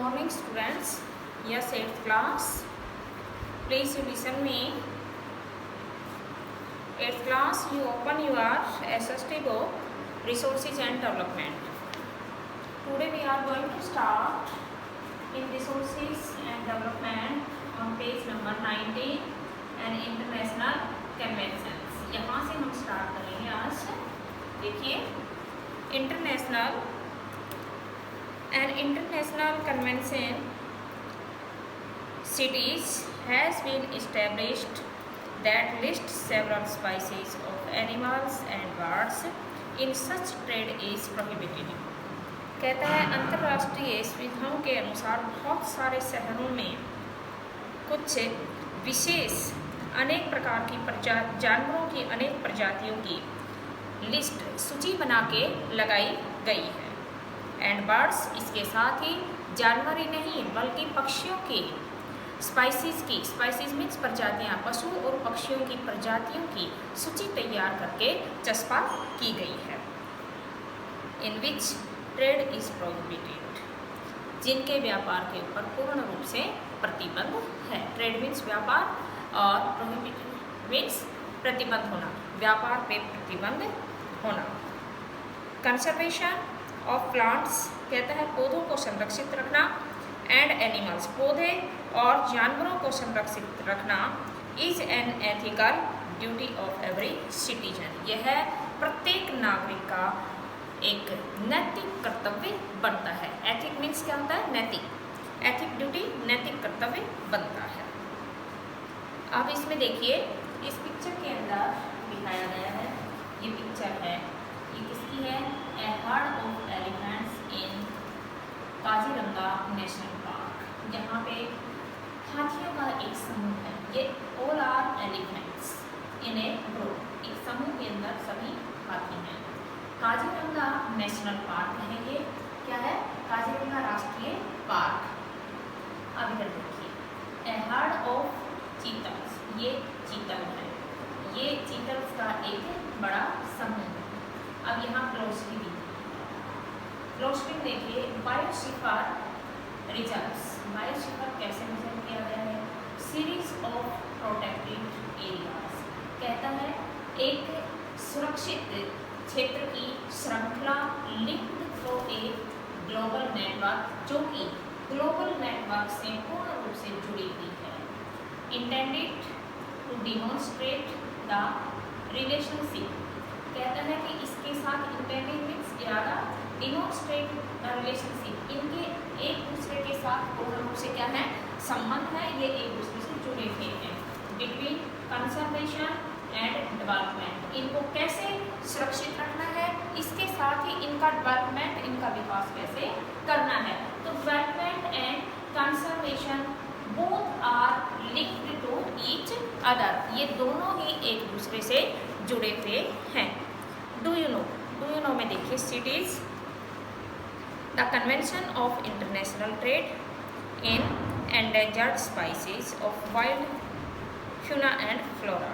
morning students. Yes, 8th class. Please you listen me. 8th class, you open your SST book, Resources and Development. Today we are going to start in Resources and Development on page number 19 and International Conventions. यहाँ से हम start करेंगे आज. देखिए, International Convention cities has been established that lists several species of animals and birds in such trade is prohibited. कहता है अंतर्राष्ट्रीय सुविधाओं के अनुसार बहुत सारे शहरों में कुछ विशेष अनेक प्रकार की जानवरों की अनेक प्रजातियों की लिस्ट सूची बना के लगाई गई है. एंड बर्ड्स, इसके साथ ही जानवर ही नहीं बल्कि पक्षियों की स्पाइसीज मीन्स प्रजातियाँ, पशु और पक्षियों की प्रजातियों की सूची तैयार करके चस्पा की गई है. इन विच ट्रेड इज प्रोहिबिटेड, जिनके व्यापार के ऊपर पूर्ण रूप से प्रतिबंध है. ट्रेड मीन्स व्यापार और प्रोहिबिटेड मीन्स प्रतिबंध होना, व्यापार पे प्रतिबंध होना. कंजर्वेशन ऑफ प्लांट्स, कहता है पौधों को संरक्षित रखना. एंड एनिमल्स, पौधे और जानवरों को संरक्षित रखना. Is an ethical duty of every citizen, यह प्रत्येक नागरिक का एक नैतिक कर्तव्य बनता है. एथिक मीन्स क्या होता है? नैतिक. एथिक ड्यूटी नैतिक कर्तव्य बनता है. अब इसमें देखिए, इस पिक्चर के अंदर दिखाया गया है, ये पिक्चर है, ये किसकी है? A herd of elephants in Kaziranga national park, जहाँ पे हाथियों का एक समूह है. ये all are elephants in a group, एक समूह के अंदर सभी हाथी हैं. काजीरंगा नेशनल पार्क है. ये क्या है? काजीरंगा राष्ट्रीय पार्क. अब इधर देखिए, ए हर्ड ऑफ चीतल्स, ये चीतल है. ये चीतल्स का एक बड़ा समूह है. अब यहाँ ग्लोसरी देखिए, बायोस्फीयर रिजर्व्स. बायोस्फीयर कैसे मेजर किया गया है? सीरीज ऑफ प्रोटेक्टेड एरियाज, कहता है एक सुरक्षित क्षेत्र की श्रृंखला linked through a global network, जो कि ग्लोबल नेटवर्क से पूर्ण रूप से जुड़ी हुई है. Intended to demonstrate the relationship, कहता है कि इसके साथ इंटेंडेड मीन्स इरादा, डिमॉन्स्ट्रेट द रिलेशनशिप, इनके एक दूसरे के साथ पूर्ण रूप से क्या है? संबंध है, ये एक दूसरे से जुड़े हुए हैं. बिटवीन कंजर्वेशन एंड डेवलपमेंट, इनको कैसे सुरक्षित रखना है, इसके साथ ही इनका डेवलपमेंट, इनका विकास कैसे करना है. तो development and conservation both are linked to each other, ये दोनों ही एक दूसरे से जुड़े हुए हैं. डू यू नो में देखिए, cities the convention of international trade in endangered species of wild fauna and flora.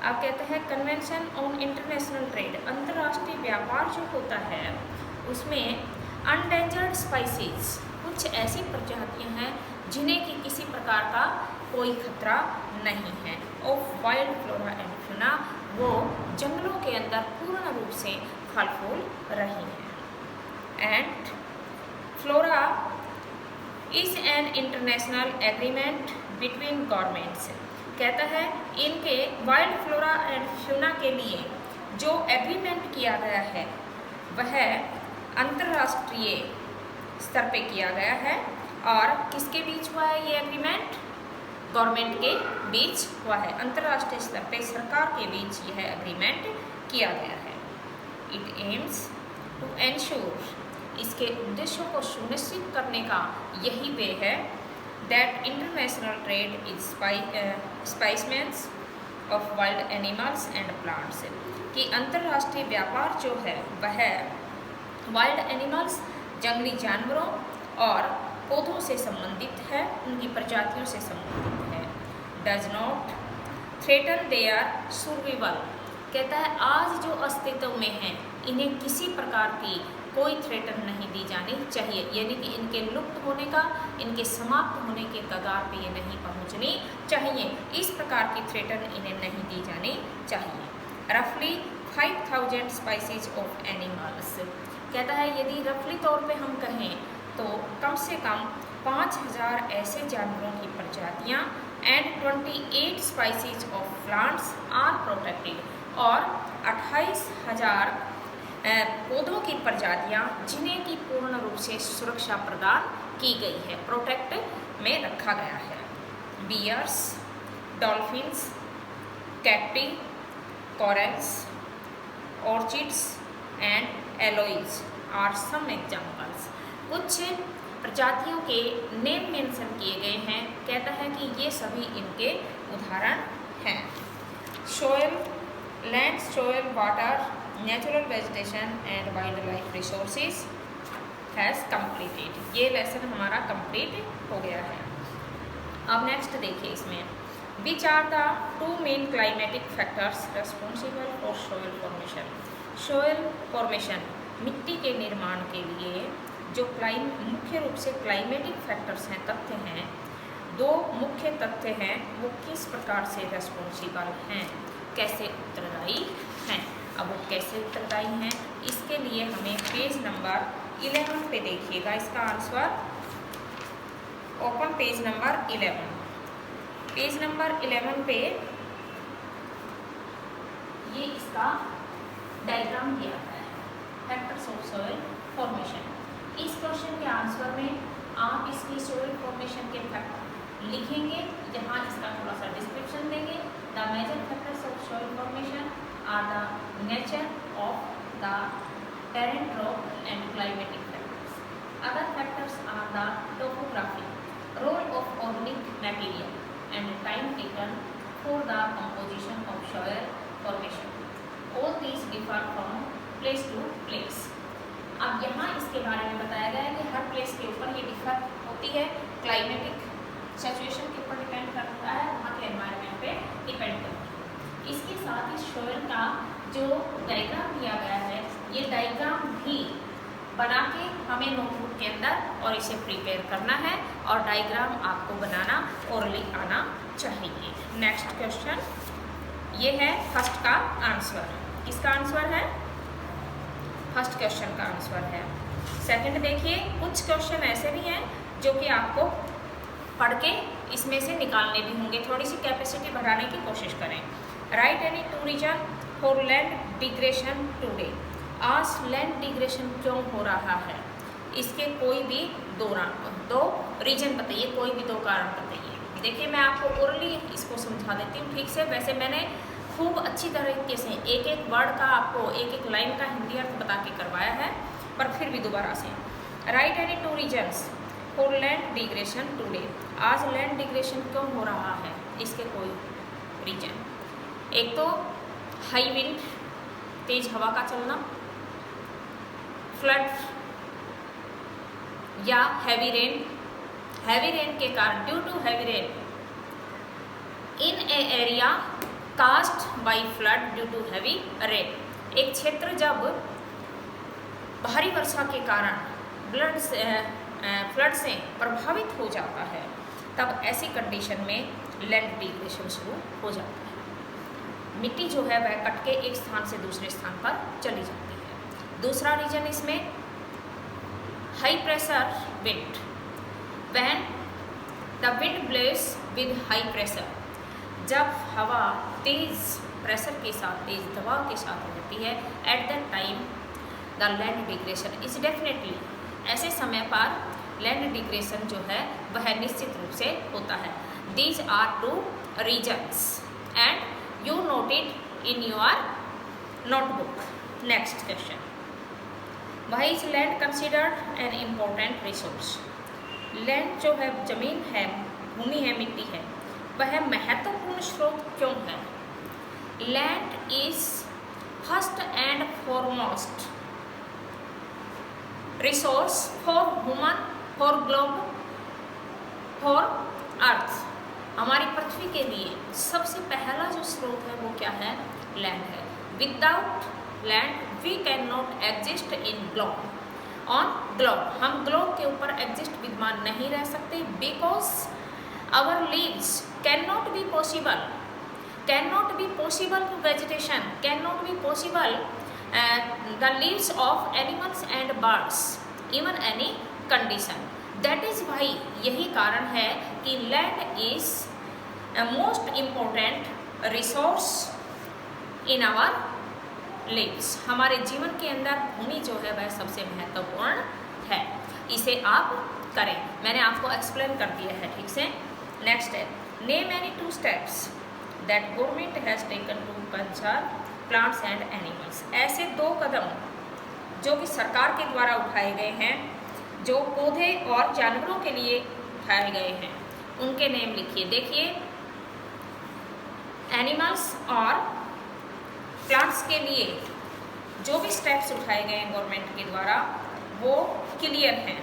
अब कहते हैं कन्वेंशन ऑन इंटरनेशनल ट्रेड, अंतर्राष्ट्रीय व्यापार जो होता है उसमें अनडेंजर्ड स्पाइसीज, कुछ ऐसी प्रजातियां हैं जिन्हें कि किसी प्रकार का कोई खतरा नहीं है. Of wild flora and fauna, वो जंगलों के अंदर पूर्ण रूप से फल फूल रही हैं. And flora is an international agreement between governments, कहता है इनके वाइल्ड फ्लोरा एंड फ्यूना के लिए जो एग्रीमेंट किया गया है वह अंतर्राष्ट्रीय स्तर पे किया गया है. और किसके बीच हुआ है ये एग्रीमेंट? गवर्नमेंट के बीच हुआ है. अंतर्राष्ट्रीय स्तर पे सरकार के बीच यह एग्रीमेंट किया गया है. इट एम्स टू एंश्योर, इसके उद्देश्यों को सुनिश्चित करने का यही वे है that international trade is specimens of wild animals and plants, कि अंतर्राष्ट्रीय व्यापार जो है वह वाइल्ड एनिमल्स, जंगली जानवरों और पौधों से संबंधित है, उनकी प्रजातियों से संबंधित है. Does not threaten their survival, कहता है आज जो अस्तित्व में हैं इन्हें किसी प्रकार की कोई थ्रेटन नहीं दी जानी चाहिए, यानी कि इनके लुप्त होने का, इनके समाप्त होने के कगार पे ये नहीं पहुंचनी चाहिए। इस प्रकार की थ्रेटन इन्हें नहीं दी जानी चाहिए। रफली 5000 स्पाइसीज ऑफ एनिमल्स, कहता है यदि रफली तौर पे हम कहें तो कम से कम 5000 ऐसे जानवरों की प्रजातियाँ and 28 species of plants are protected, और 28,000 पौधों की प्रजातियाँ जिन्हें की पूर्ण रूप से सुरक्षा प्रदान की गई है, प्रोटेक्ट में रखा गया है। Bears, dolphins, cacti, corals, orchids and aloes are some examples. कुछ प्रजातियों के नेम मेंशन किए गए हैं, कहता है कि ये सभी इनके उदाहरण हैं। Soil, land, soil, water, natural vegetation and wild life resources has completed. ये लेसन हमारा कंप्लीट हो गया है। अब नेक्स्ट देखिए इसमें, which are the 2 main climatic factors responsible for soil formation. Soil formation, मिट्टी के निर्माण के लिए जो मुख्य रूप से क्लाइमेटिक फैक्टर्स हैं, तथ्य हैं, 2 मुख्य तथ्य हैं, वो किस प्रकार से रेस्पॉन्सिबल हैं, कैसे उत्तरदायी हैं। अब वो कैसे उत्तरदायी हैं, इसके लिए हमें पेज नंबर 11 पे देखिएगा इसका answer. Open page number 11। Page number 11 पे ये इसका डायग्राम दिया है, फैक्टर्स ऑफ सोइल फॉर्मेशन। इस क्वेश्चन के आंसर में आप इसकी सोइल फॉर्मेशन के फैक्टर लिखेंगे, जहाँ इसका थोड़ा सा डिस्क्रिप्शन देंगे। The major factors of soil formation are the nature of the terrain, rock and climatic factors. Other factors are the topography, role of organic material and time taken for the composition of soil formation. All these differ from place to place. अब यहाँ इसके बारे में बताया गया है कि हर place के ऊपर ये डिफर होती है, क्लाइमेटिक सिचुएशन के ऊपर डिपेंड करता है, वहाँ के एनवायरनमेंट पे डिपेंड करता है। इसके साथ ही सोइल का जो डायग्राम दिया गया है, ये डायग्राम भी बना के हमें नोटबुक के अंदर और इसे प्रिपेयर करना है, और डायग्राम आपको बनाना ओरली आना चाहिए। नेक्स्ट क्वेश्चन ये है फर्स्ट का आंसर। किसका आंसर है? फर्स्ट क्वेश्चन का आंसर है। सेकंड देखिए, कुछ क्वेश्चन ऐसे भी हैं जो कि आपको पढ़ के इसमें से निकालने भी होंगे, थोड़ी सी कैपेसिटी बढ़ाने की कोशिश करें। Write any 2 reason for land degradation today. आज लैंड डिग्रेशन क्यों हो रहा है, इसके कोई भी दो रीजन बताइए, कोई भी 2 कारण बताइए। देखिए मैं आपको ओरली इसको समझा देती हूँ ठीक से। वैसे मैंने खूब अच्छी तरीके से एक एक वर्ड का आपको एक एक लाइन का हिंदी अर्थ बता के करवाया है, पर फिर भी दोबारा से। Right any 2 reasons for land degradation today. आज लैंड डिग्रेशन क्यों हो रहा है, इसके कोई रीजन। एक तो हाई विंड, तेज हवा का चलना, फ्लड या हैवी रेन। हैवी रेन के कारण, due to heavy rain in a area caused by flood due to heavy rain. एक क्षेत्र जब भारी वर्षा के कारण फ्लड से प्रभावित हो जाता है, तब ऐसी कंडीशन में लैंड डिग्रेशन शुरू हो जाता है। मिट्टी जो है वह कट के एक स्थान से दूसरे स्थान पर चली जाती है। दूसरा रीजन इसमें high pressure wind. When the wind blows with high pressure, जब हवा तेज प्रेशर के साथ, तेज दबाव के साथ होती है, at that time the land digression is definitely, ऐसे समय पर लैंड डिग्रेशन जो है वह निश्चित रूप से होता है। These are 2 reasons and you note it in your notebook. Next question, why is land considered an important resource. Land जो है, जमीन है, भूमि है, मिट्टी है, वह महत्वपूर्ण स्रोत क्यों है। Land is first and foremost resource for human, for globe, for earth. हमारी पृथ्वी के लिए सबसे पहला जो स्रोत है वो क्या है, लैंड है। Without land we can not exist in globe. On globe, हम ग्लोब के ऊपर एग्जिस्ट विद्यमान नहीं रह सकते, because our lives can not be possible, can not be possible vegetation, can not be possible the lives of animals and birds even any condition. That is why, यही कारण है कि land is most important resource in our lives. हमारे जीवन के अंदर भूमि जो है वह सबसे महत्वपूर्ण है। इसे आप करें, मैंने आपको एक्सप्लेन कर दिया है ठीक से। नेक्स्ट है, name any 2 steps that government has taken to conserve plants and animals. ऐसे 2 कदम जो कि सरकार के द्वारा उठाए गए हैं, जो पौधे और जानवरों के लिए उठाए गए हैं, उनके नेम लिखिए। देखिए, एनिमल्स और प्लांट्स के लिए जो भी स्टेप्स उठाए गए हैं गवर्नमेंट के द्वारा वो क्लियर हैं।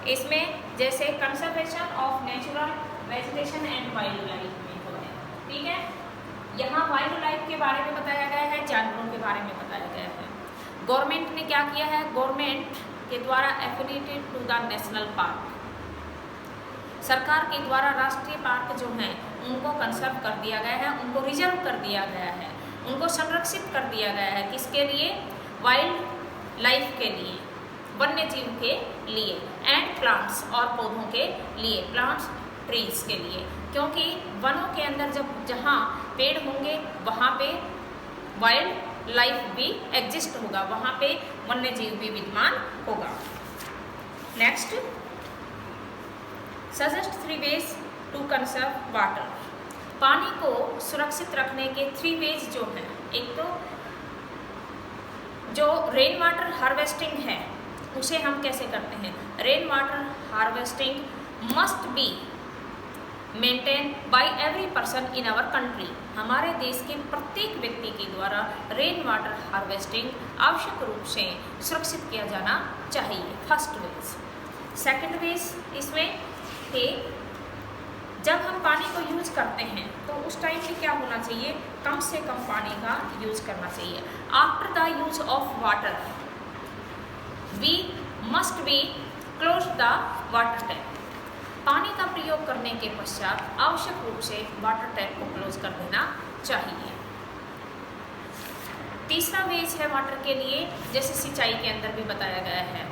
इसमें जैसे conservation of natural vegetation and wild life में जो है, ठीक है, यहाँ वाइल्ड लाइफ के बारे में बताया गया है, जानवरों के बारे में बताया गया है। गवर्नमेंट ने क्या किया है, गवर्नमेंट के द्वारा affiliated to the national park, सरकार के द्वारा राष्ट्रीय पार्क जो हैं उनको कंजर्व कर दिया गया है, उनको रिजर्व कर दिया गया है, उनको संरक्षित कर दिया गया है। किसके लिए, वाइल्ड लाइफ के लिए, वन्य जीव के लिए, एंड प्लांट्स और पौधों के लिए, प्लांट्स ट्रीज के लिए, क्योंकि वनों के अंदर जहाँ पेड़ होंगे वहाँ पे वाइल्ड लाइफ भी एग्जिस्ट होगा, वहाँ पे वन्य जीव भी विद्यमान होगा। Next, suggest 3 ways to conserve water. पानी को सुरक्षित रखने के 3 वेज जो हैं, एक तो जो रेन वाटर हार्वेस्टिंग है उसे हम कैसे करते हैं। Rain water harvesting must be maintain by every person in our country. हमारे देश के प्रत्येक व्यक्ति के द्वारा रेन वाटर हार्वेस्टिंग आवश्यक रूप से सुरक्षित किया जाना चाहिए, फर्स्ट वेज। सेकंड वेज इसमें कि जब हम पानी को यूज करते हैं तो उस टाइम पे क्या होना चाहिए, कम से कम पानी का यूज करना चाहिए। After the use of water we must be close the water tap. पानी का प्रयोग करने के पश्चात आवश्यक रूप से वाटर टैप को क्लोज कर देना चाहिए। तीसरा वेज है वाटर के लिए, जैसे सिंचाई के अंदर भी बताया गया है,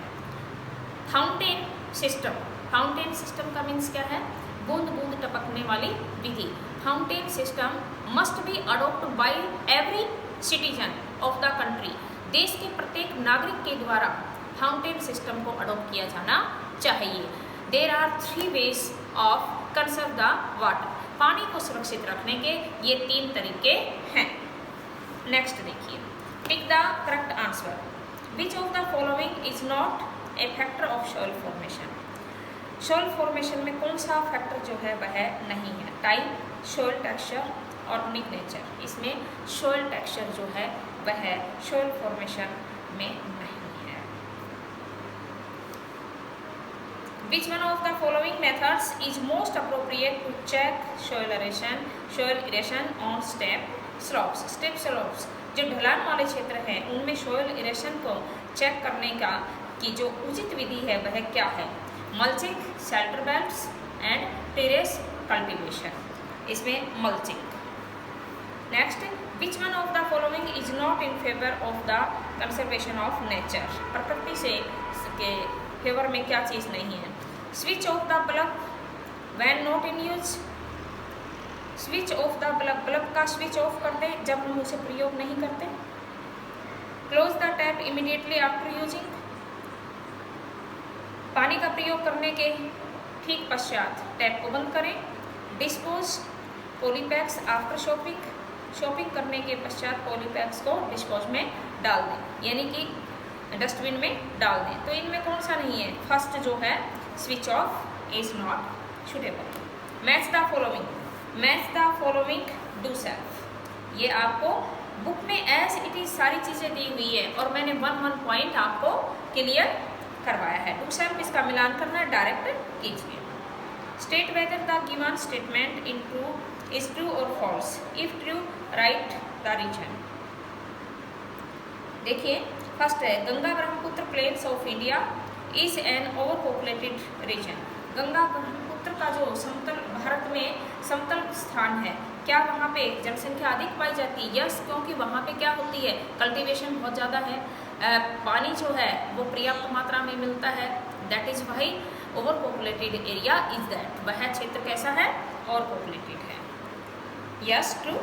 फाउंटेन सिस्टम। फाउंटेन सिस्टम का मीन्स क्या है, बूंद बूंद टपकने वाली विधि। Fountain system must be adopt by every citizen of the country. देश के प्रत्येक नागरिक के द्वारा फाउंटेन सिस्टम को अडोप्ट किया जाना चाहिए। There are 3 ways of conserve the water. पानी को सुरक्षित रखने के ये 3 तरीके हैं। नेक्स्ट देखिए, pick the correct answer. Which of the following is not a factor of soil formation. Soil formation में कौन सा फैक्टर जो है वह नहीं है। Time, soil texture, organic nature. इसमें सॉइल टेक्सचर जो है वह सॉइल फॉर्मेशन में नहीं है। Which one of the following methods is most appropriate to check soil erosion on steep slopes? Steep slopes जो ढलान वाले क्षेत्र हैं उनमें soil erosion को चेक करने का की जो उचित विधि है वह क्या है। Mulching, shelter belts and terrace cultivation. इसमें mulching. Next, which one of the following is not in favour of the conservation of nature. प्रकृति से के फेवर में क्या चीज़ नहीं है। Switch off the bulb when not in use. Switch off the bulb, bulb का स्विच ऑफ कर दें जब हम उसे प्रयोग नहीं करते। Close the tap immediately after using. पानी का प्रयोग करने के ठीक पश्चात टैप को बंद करें। Dispose polypacks after shopping. Shopping करने के पश्चात पॉलीपैक्स को डिस्पोज में डाल दें, यानी कि डस्टबिन में डाल दें। तो इनमें कौन सा नहीं है, फर्स्ट जो है switch of is not suitable. Match the following, match the following do self. ये आपको बुक में एज इट इज सारी चीज़ें दी हुई है और मैंने 1 पॉइंट आपको क्लियर करवाया है। डू सेल्फ इसका मिलान करना डायरेक्ट कीजिए। State whether the given statement in true is true और false. If true write the reason. देखिए फर्स्ट है Ganga Brahmaputra plains of India is an overpopulated region. Ganga Brahmaputra का जो समतल भारत में समतल स्थान है, क्या वहाँ पे जनसंख्या अधिक पाई जाती है? यस, क्योंकि वहाँ पे क्या होती है, कल्टीवेशन बहुत ज़्यादा है, पानी जो है वो पर्याप्त मात्रा में मिलता है। That is why overpopulated area is that, वह क्षेत्र कैसा है, ओवर पॉपुलेटेड है। Yes true.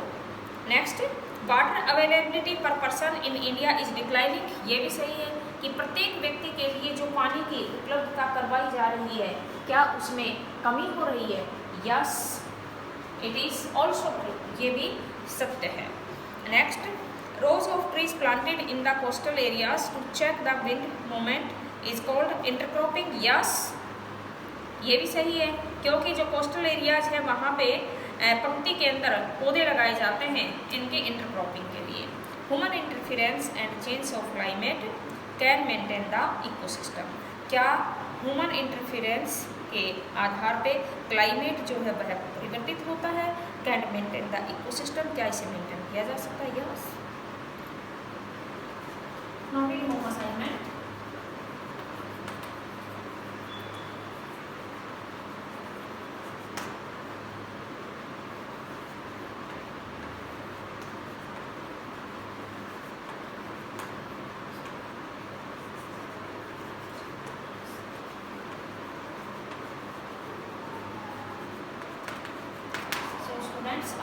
Next, water availability per person in India is declining. ये भी सही है कि प्रत्येक व्यक्ति के लिए जो पानी की उपलब्धता करवाई जा रही है, क्या उसमें कमी हो रही है? Yes, it is also true, ये भी सत्य है। Next, rows of trees planted in the coastal areas to check the wind movement is called intercropping. Yes, ये भी सही है, क्योंकि जो कोस्टल एरियाज है वहाँ पे पंक्ति के अंदर पौधे लगाए जाते हैं इनके इंटरक्रॉपिंग के लिए। Human interference and change of climate can maintain the ecosystem. क्या ह्यूमन इंटरफेरेंस के आधार पे क्लाइमेट जो है वह परिवर्तित होता है? कैन मेंटेन द इकोसिस्टम, क्या इसे मेंटेन किया जा सकता है? Yes. Noted home assignment.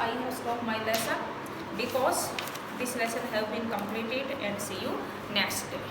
I have stopped my lesson because this lesson have been completed, and see you next day.